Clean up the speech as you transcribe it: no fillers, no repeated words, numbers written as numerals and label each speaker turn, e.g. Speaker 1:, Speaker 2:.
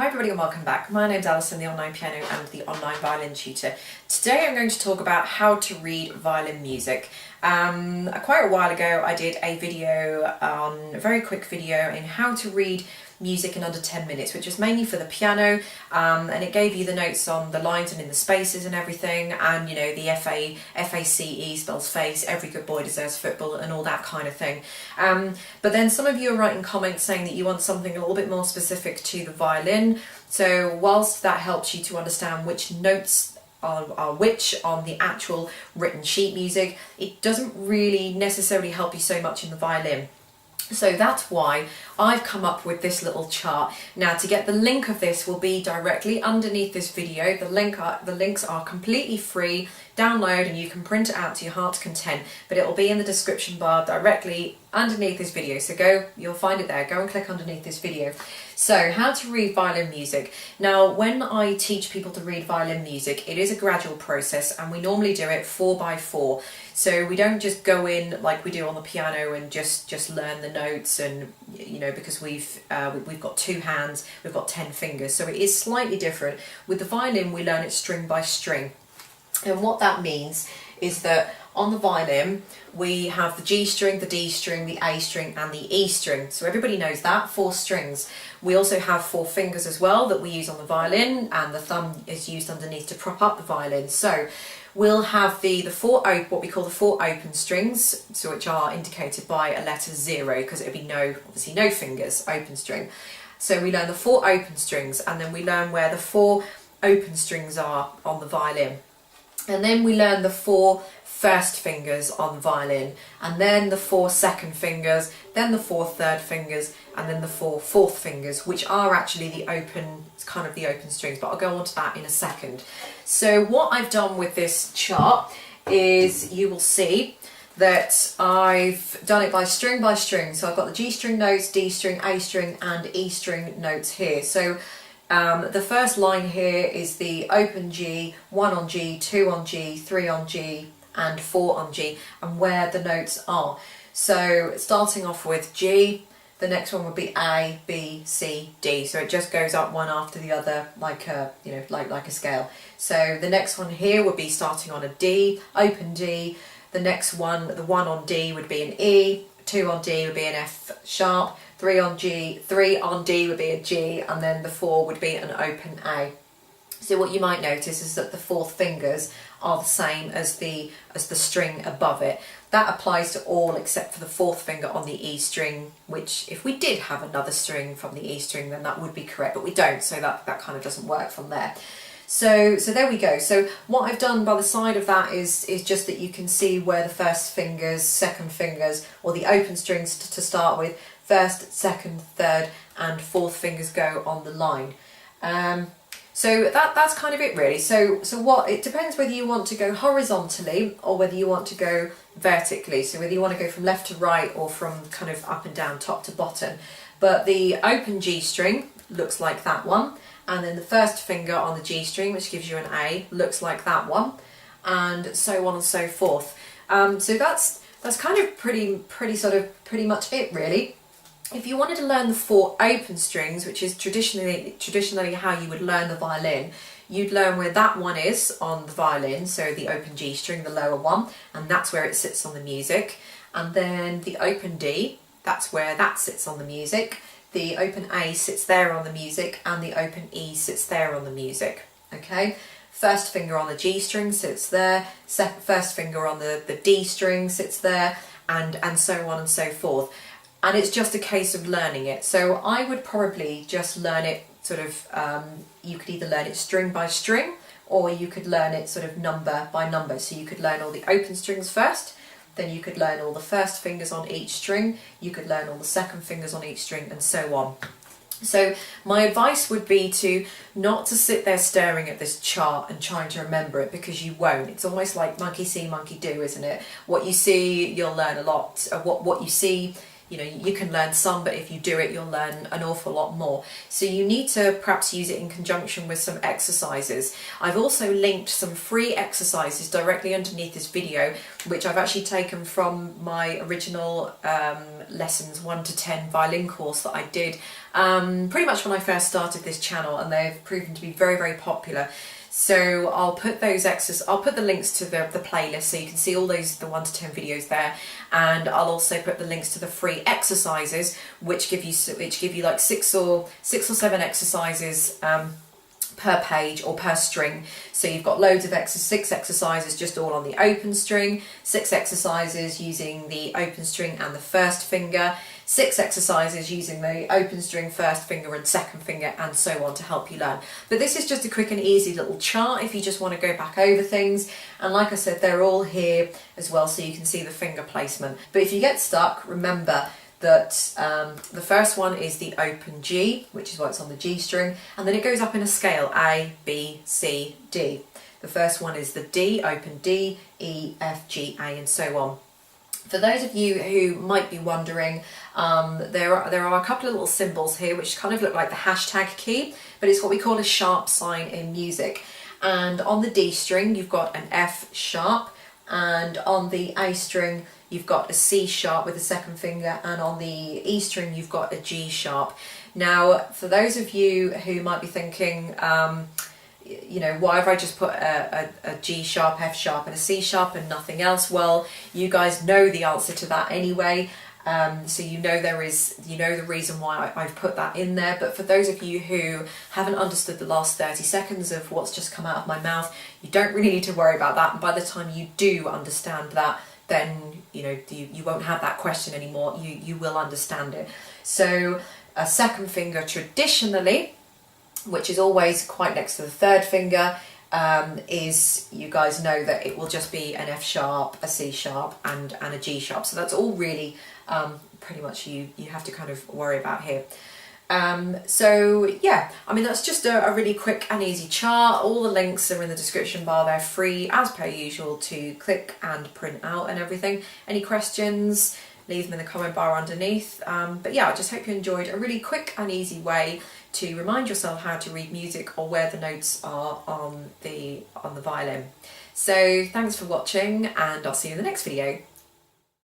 Speaker 1: Hi everybody and welcome back. My name's Alison, the online piano and the online violin tutor. Today I'm going to talk about how to read violin music. Quite a while ago I did a video, a very quick video in how to read music in under 10 minutes, which was mainly for the piano, and it gave you the notes on the lines and in the spaces and everything, and you know, the FACE spells face, every good boy deserves football and all that kind of thing. But then some of you are writing comments saying that you want something a little bit more specific to the violin. So whilst that helps you to understand which notes are which on the actual written sheet music, it doesn't really necessarily help you so much in the violin. So that's why I've come up with this little chart. Now, to get the link of this will be directly underneath this video. The links are completely free. Download and you can print it out to your heart's content, but it will be in the description bar directly underneath this video. So you'll find it there. Go and click underneath this video. So, how to read violin music. Now, when I teach people to read violin music, it is a gradual process, and we normally do it 4 by 4. So we don't just go in like we do on the piano and just learn the notes, and you know, because we've got 2 hands, we've got 10 fingers, so it is slightly different. With the violin, we learn it string by string, and what that means is that on the violin we have the G string, the D string, the A string and the E string. So everybody knows that, 4 strings. We also have 4 fingers as well that we use on the violin, and the thumb is used underneath to prop up the violin. So we'll have what we call the 4 open strings, so which are indicated by a letter 0, because it'd be obviously no fingers, open string. So we learn the 4 open strings, and then we learn where the 4 open strings are on the violin. And then we learn the 4 first fingers on the violin, and then the 4 second fingers, then the 4 third fingers, and then the 4 fourth fingers, which are actually the open strings, but I'll go on to that in a second. So what I've done with this chart is, you will see that I've done it by string. So I've got the G string notes, D string, A string and E string notes here. So the first line here is the open G, 1 on G, 2 on G, 3 on G and 4 on G, and where the notes are. So starting off with G, the next one would be A, B, C, D. So it just goes up one after the other, like a like a scale. So the next one here would be starting on a D, open D. The next one, the 1 on D would be an E, 2 on D would be an F sharp, 3 on G, 3 on D would be a G, and then the 4 would be an open A. So what you might notice is that the 4th fingers are the same as the string above it. That applies to all except for the 4th finger on the E string, which if we did have another string from the E string, then that would be correct, but we don't, so that kind of doesn't work from there. So there we go. So what I've done by the side of that is just that you can see where the first fingers, second fingers, or the open strings to start with, first, second, third and 4th fingers go on the line. So that's kind of it really. So it depends whether you want to go horizontally or whether you want to go vertically. So whether you want to go from left to right or from kind of up and down, top to bottom. But the open G string looks like that one, and then the first finger on the G string, which gives you an A, looks like that one, and so on and so forth. So that's kind of pretty much it really. If you wanted to learn the 4 open strings, which is traditionally how you would learn the violin, you'd learn where that one is on the violin, so the open G string, the lower one, and that's where it sits on the music. And then the open D, that's where that sits on the music. The open A sits there on the music, and the open E sits there on the music. Okay? First finger on the G string sits there, first finger on the D string sits there, and so on and so forth. And it's just a case of learning it. So I would probably just learn it you could either learn it string by string, or you could learn it sort of number by number. So you could learn all the open strings first, then you could learn all the first fingers on each string, you could learn all the second fingers on each string, and so on. So my advice would be not to sit there staring at this chart and trying to remember it, because you won't. It's almost like monkey see, monkey do, isn't it? What you see, you'll learn a lot. What you see, you know, you can learn some, but if you do it, you'll learn an awful lot more. So you need to perhaps use it in conjunction with some exercises. I've also linked some free exercises directly underneath this video, which I've actually taken from my original lessons 1 to 10 violin course that I did pretty much when I first started this channel, and they've proven to be very, very popular. So I'll put those I'll put the links to the playlist so you can see all those, the 1 to 10 videos there, and I'll also put the links to the free exercises, which give you like six or seven exercises per page or per string. So you've got loads of 6 exercises just all on the open string, 6 exercises using the open string and the first finger, 6 exercises using the open string, first finger and second finger, and so on, to help you learn. But this is just a quick and easy little chart if you just want to go back over things. And like I said, they're all here as well, so you can see the finger placement. But if you get stuck, remember that the first one is the open G, which is why it's on the G string, and then it goes up in a scale, A, B, C, D. The first one is the D, open D, E, F, G, A, and so on. For those of you who might be wondering, there are a couple of little symbols here which kind of look like the hashtag key, but it's what we call a sharp sign in music. And on the D string you've got an F sharp, and on the A string you've got a C sharp with the second finger, and on the E string you've got a G sharp. Now, for those of you who might be thinking, you know, why have I just put a G sharp, F sharp and a C sharp and nothing else? Well, you guys know the answer to that anyway. So you know the reason why I've put that in there. But for those of you who haven't understood the last 30 seconds of what's just come out of my mouth, you don't really need to worry about that. And by the time you do understand that, then you know you won't have that question anymore. You will understand it. So a second finger traditionally, which is always quite next to the third finger, is, you guys know that it will just be an F sharp, a C sharp and a G sharp. So that's all really pretty much you have to kind of worry about here. So yeah, I mean, that's just a really quick and easy chart. All the links are in the description bar. They're free as per usual to click and print out and everything. Any questions, leave them in the comment bar underneath. But yeah, I just hope you enjoyed a really quick and easy way to remind yourself how to read music or where the notes are on the violin. So thanks for watching, and I'll see you in the next video.